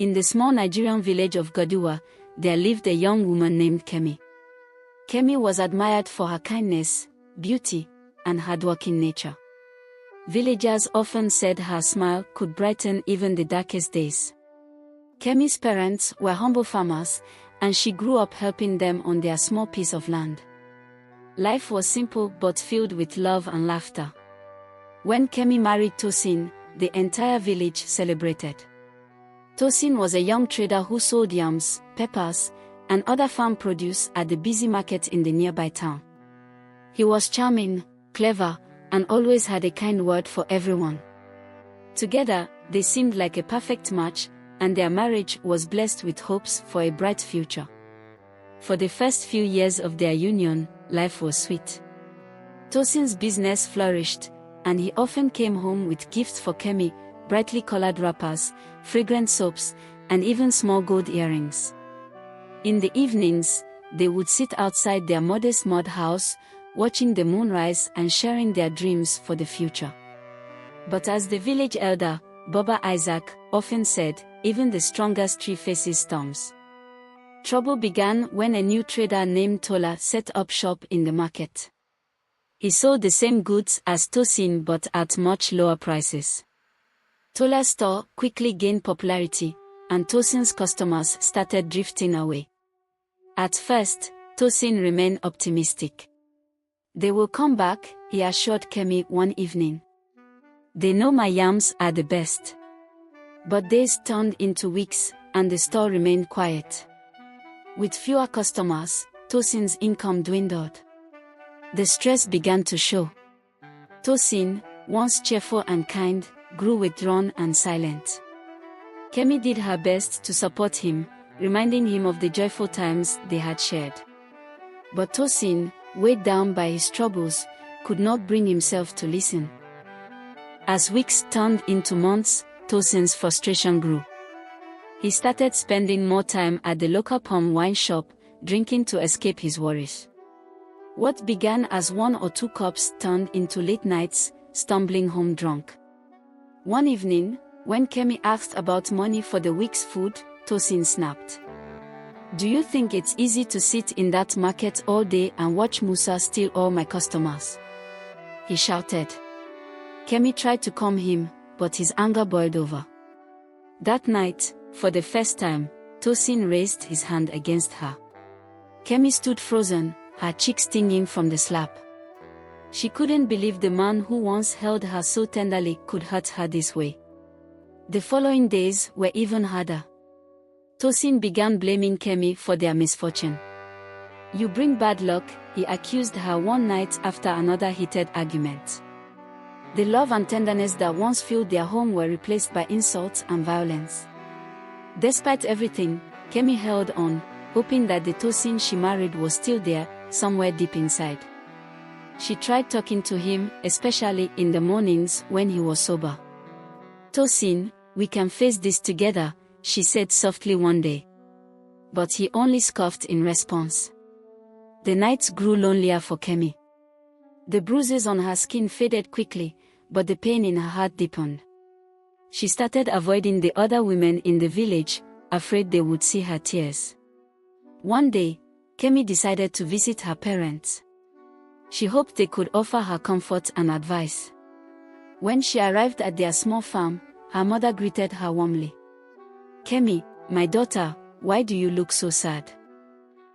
In the small Nigerian village of Goduwa, there lived a young woman named Kemi. Kemi was admired for her kindness, beauty, and hardworking nature. Villagers often said her smile could brighten even the darkest days. Kemi's parents were humble farmers, and she grew up helping them on their small piece of land. Life was simple but filled with love and laughter. When Kemi married Tosin, the entire village celebrated. Tosin was a young trader who sold yams, peppers, and other farm produce at the busy market in the nearby town. He was charming, clever, and always had a kind word for everyone. Together, they seemed like a perfect match, and their marriage was blessed with hopes for a bright future. For the first few years of their union, life was sweet. Tosin's business flourished, and he often came home with gifts for Kemi, brightly colored wrappers, fragrant soaps, and even small gold earrings. In the evenings, they would sit outside their modest mud house, watching the moon rise and sharing their dreams for the future. But as the village elder, Baba Isaac, often said, even the strongest tree faces storms. Trouble began when a new trader named Tola set up shop in the market. He sold the same goods as Tosin but at much lower prices. Tola's store quickly gained popularity, and Tosin's customers started drifting away. At first, Tosin remained optimistic. They will come back, he assured Kemi one evening. They know my yams are the best. But days turned into weeks, and the store remained quiet. With fewer customers, Tosin's income dwindled. The stress began to show. Tosin, once cheerful and kind, grew withdrawn and silent. Kemi did her best to support him, reminding him of the joyful times they had shared. But Tosin, weighed down by his troubles, could not bring himself to listen. As weeks turned into months, Tosin's frustration grew. He started spending more time at the local palm wine shop, drinking to escape his worries. What began as 1 or 2 cups turned into late nights, stumbling home drunk. One evening, when Kemi asked about money for the week's food, Tosin snapped. Do you think it's easy to sit in that market all day and watch Musa steal all my customers? He shouted. Kemi tried to calm him, but his anger boiled over. That night, for the first time, Tosin raised his hand against her. Kemi stood frozen, her cheek stinging from the slap. She couldn't believe the man who once held her so tenderly could hurt her this way. The following days were even harder. Tosin began blaming Kemi for their misfortune. You bring bad luck, he accused her one night after another heated argument. The love and tenderness that once filled their home were replaced by insults and violence. Despite everything, Kemi held on, hoping that the Tosin she married was still there, somewhere deep inside. She tried talking to him, especially in the mornings when he was sober. Tosin, we can face this together, she said softly one day. But he only scoffed in response. The nights grew lonelier for Kemi. The bruises on her skin faded quickly, but the pain in her heart deepened. She started avoiding the other women in the village, afraid they would see her tears. One day, Kemi decided to visit her parents. She hoped they could offer her comfort and advice. When she arrived at their small farm, her mother greeted her warmly. Kemi, my daughter, why do you look so sad?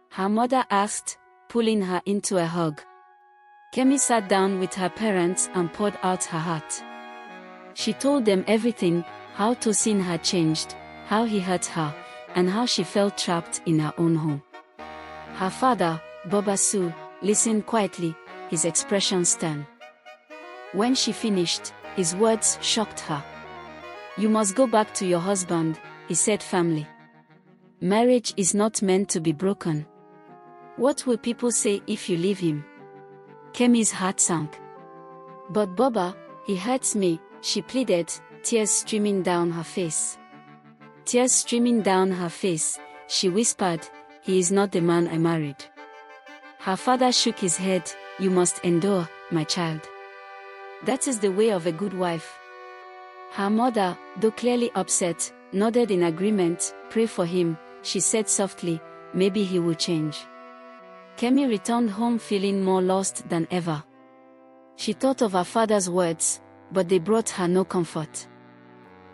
Her mother asked, pulling her into a hug. Kemi sat down with her parents and poured out her heart. She told them everything, how Tosin had changed, how he hurt her, and how she felt trapped in her own home. Her father, Baba Su, listened quietly, his expression stern. When she finished, his words shocked her. You must go back to your husband, he said firmly. Marriage is not meant to be broken. What will people say if you leave him? Kemi's heart sank. But Baba, he hurts me, she pleaded, tears streaming down her face. Tears streaming down her face, she whispered, he is not the man I married. Her father shook his head, you must endure, my child. That is the way of a good wife. Her mother, though clearly upset, nodded in agreement. "Pray for him," she said softly, "maybe he will change." Kemi returned home feeling more lost than ever. She thought of her father's words, but they brought her no comfort.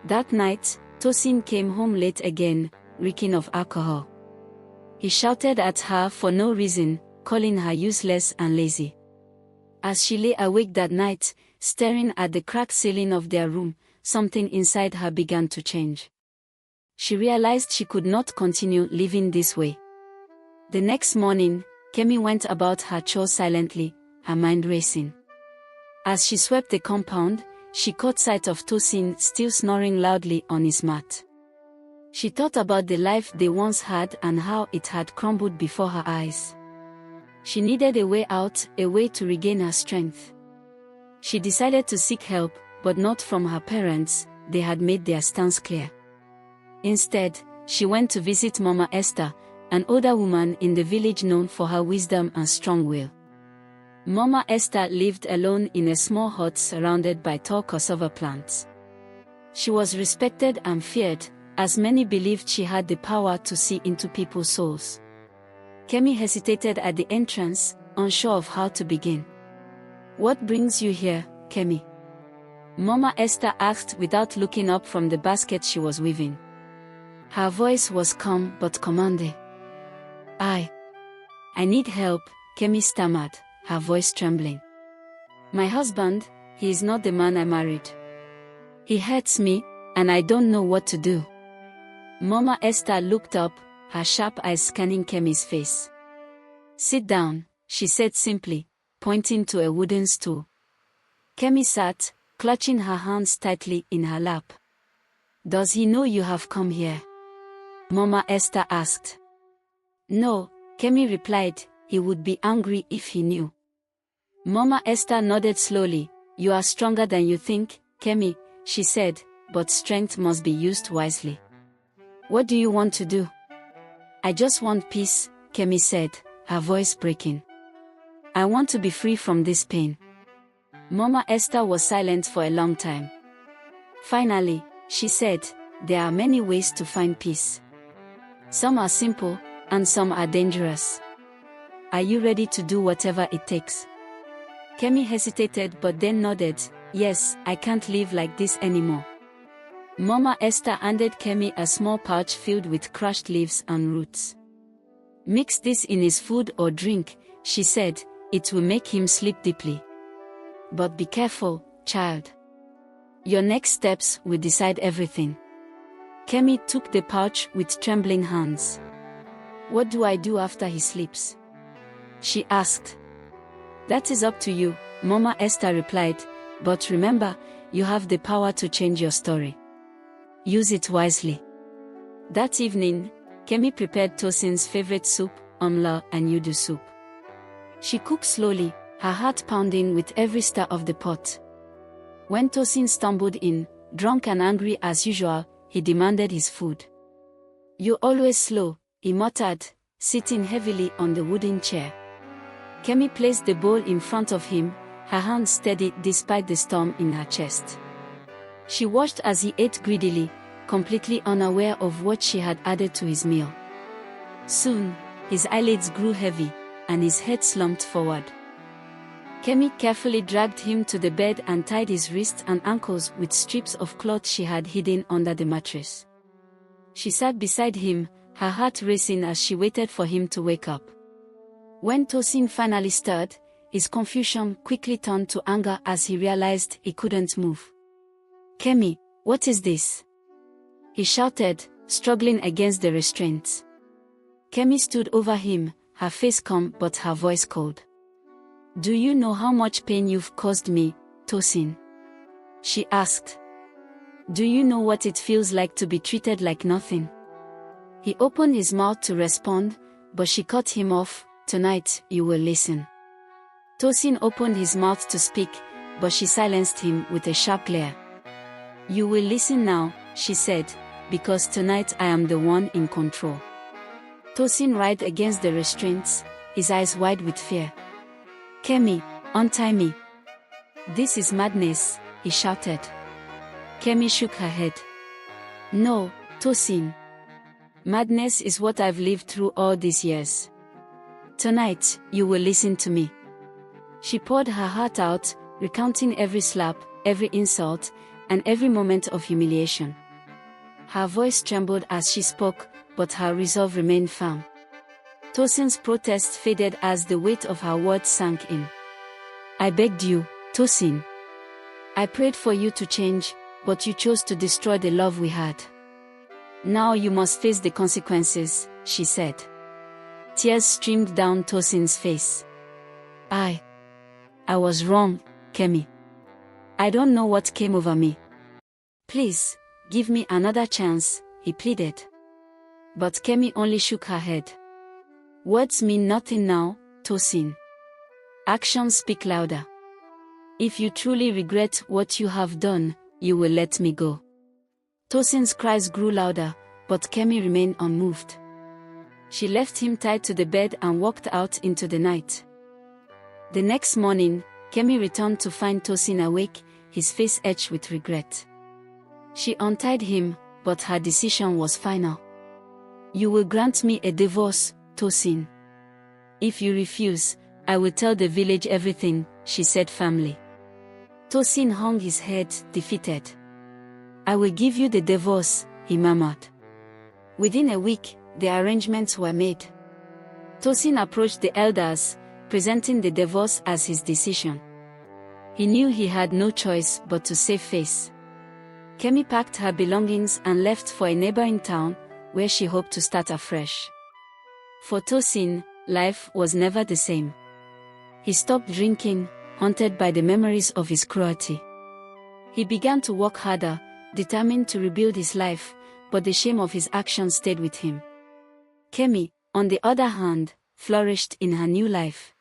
That night, Tosin came home late again, reeking of alcohol. He shouted at her for no reason, calling her useless and lazy. As she lay awake that night, staring at the cracked ceiling of their room, something inside her began to change. She realized she could not continue living this way. The next morning, Kemi went about her chores silently, her mind racing. As she swept the compound, she caught sight of Tosin still snoring loudly on his mat. She thought about the life they once had and how it had crumbled before her eyes. She needed a way out, a way to regain her strength. She decided to seek help, but not from her parents. They had made their stance clear. Instead, she went to visit Mama Esther, an older woman in the village known for her wisdom and strong will. Mama Esther lived alone in a small hut surrounded by tall cassava plants. She was respected and feared, as many believed she had the power to see into people's souls. Kemi hesitated at the entrance, unsure of how to begin. "What brings you here, Kemi?" Mama Esther asked without looking up from the basket she was weaving. Her voice was calm but commanding. I need help," Kemi stammered, her voice trembling. "My husband, he is not the man I married. He hurts me, and I don't know what to do." Mama Esther looked up, her sharp eyes scanning Kemi's face. "Sit down," she said simply, pointing to a wooden stool. Kemi sat, clutching her hands tightly in her lap. "Does he know you have come here?" Mama Esther asked. "No," Kemi replied, "he would be angry if he knew." Mama Esther nodded slowly. "You are stronger than you think, Kemi," she said, "but strength must be used wisely. What do you want to do?" "I just want peace," Kemi said, her voice breaking. "I want to be free from this pain." Mama Esther was silent for a long time. Finally, she said, "There are many ways to find peace. Some are simple, and some are dangerous. Are you ready to do whatever it takes?" Kemi hesitated but then nodded. "Yes, I can't live like this anymore." Mama Esther handed Kemi a small pouch filled with crushed leaves and roots. "Mix this in his food or drink," she said, "it will make him sleep deeply. But be careful, child. Your next steps will decide everything." Kemi took the pouch with trembling hands. "What do I do after he sleeps?" she asked. "That is up to you," Mama Esther replied, "but remember, you have the power to change your story. Use it wisely." That evening, Kemi prepared Tosin's favorite soup, amla and yudu soup. She cooked slowly, her heart pounding with every stir of the pot. When Tosin stumbled in, drunk and angry as usual, he demanded his food. "You're always slow," he muttered, sitting heavily on the wooden chair. Kemi placed the bowl in front of him, her hands steady despite the storm in her chest. She watched as he ate greedily, completely unaware of what she had added to his meal. Soon, his eyelids grew heavy, and his head slumped forward. Kemi carefully dragged him to the bed and tied his wrists and ankles with strips of cloth she had hidden under the mattress. She sat beside him, her heart racing as she waited for him to wake up. When Tosin finally stirred, his confusion quickly turned to anger as he realized he couldn't move. "Kemi, what is this?" he shouted, struggling against the restraints. Kemi stood over him, her face calm but her voice cold. "Do you know how much pain you've caused me, Tosin?" she asked. "Do you know what it feels like to be treated like nothing?" He opened his mouth to respond, but she cut him off. "Tonight, you will listen." Tosin opened his mouth to speak, but she silenced him with a sharp glare. "You will listen now," she said, "because tonight I am the one in control." Tosin writhed against the restraints, his eyes wide with fear. "Kemi, untie me." "This is madness," he shouted. Kemi shook her head. "No, Tosin. Madness is what I've lived through all these years. Tonight, you will listen to me. She poured her heart out, recounting every slap, every insult, and every moment of humiliation. Her voice trembled as she spoke, but her resolve remained firm. Tosin's protest faded as the weight of her words sank in. I begged you, Tosin. I prayed for you to change, but you chose to destroy the love we had. Now you must face the consequences, she said. Tears streamed down Tosin's face. I was wrong, Kemi. I don't know what came over me. Please, give me another chance, he pleaded. But Kemi only shook her head. Words mean nothing now, Tosin. Actions speak louder. If you truly regret what you have done, you will let me go. Tosin's cries grew louder, but Kemi remained unmoved. She left him tied to the bed and walked out into the night. The next morning, Kemi returned to find Tosin awake, his face etched with regret. She untied him, but her decision was final. You will grant me a divorce, Tosin. If you refuse, I will tell the village everything, she said firmly. Tosin hung his head, defeated. I will give you the divorce, he murmured. Within a week, the arrangements were made. Tosin approached the elders, presenting the divorce as his decision. He knew he had no choice but to save face. Kemi packed her belongings and left for a neighboring town, where she hoped to start afresh. For Tosin, life was never the same. He stopped drinking, haunted by the memories of his cruelty. He began to work harder, determined to rebuild his life, but the shame of his actions stayed with him. Kemi, on the other hand, flourished in her new life.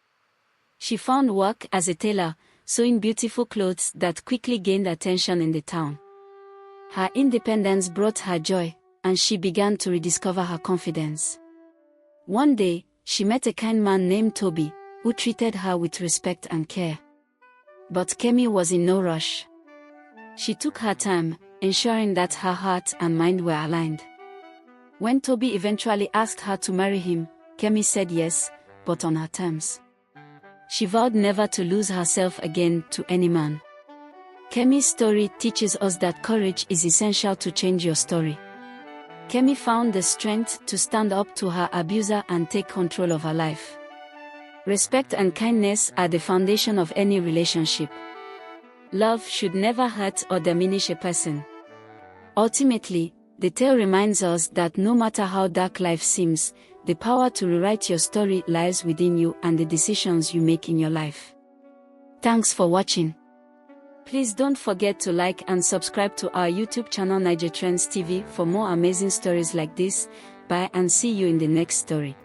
She found work as a tailor, sewing beautiful clothes that quickly gained attention in the town. Her independence brought her joy, and she began to rediscover her confidence. One day, she met a kind man named Toby, who treated her with respect and care. But Kemi was in no rush. She took her time, ensuring that her heart and mind were aligned. When Toby eventually asked her to marry him, Kemi said yes, but on her terms. She vowed never to lose herself again to any man. Kemi's story teaches us that courage is essential to change your story. Kemi found the strength to stand up to her abuser and take control of her life. Respect and kindness are the foundation of any relationship. Love should never hurt or diminish a person. Ultimately, the tale reminds us that no matter how dark life seems, the power to rewrite your story lies within you and the decisions you make in your life. Thanks for watching. Please don't forget to like and subscribe to our YouTube channel NaijaTrends TV for more amazing stories like this. Bye and see you in the next story.